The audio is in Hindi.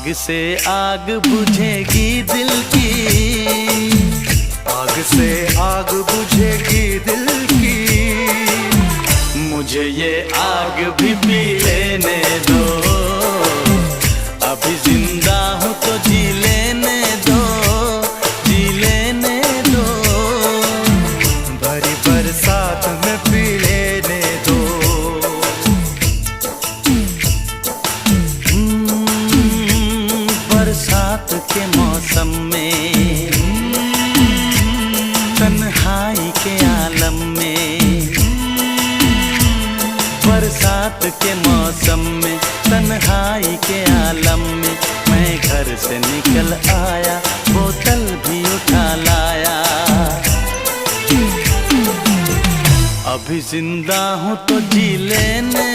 आग से आग बुझेगी दिल की, आग से आग बुझेगी दिल की। मुझे ये आग भी पी लेने दो, अभी जिंदा हूँ तो जी लेने दो, जी लेने दो। भरी बरसात में पी लेने दो। बरसात के मौसम में, तन्हाई के आलम में, बरसात के मौसम में, तन्हाई के आलम में, मैं घर से निकल आया, बोतल भी उठा लाया। अभी जिंदा हूँ तो जी लेने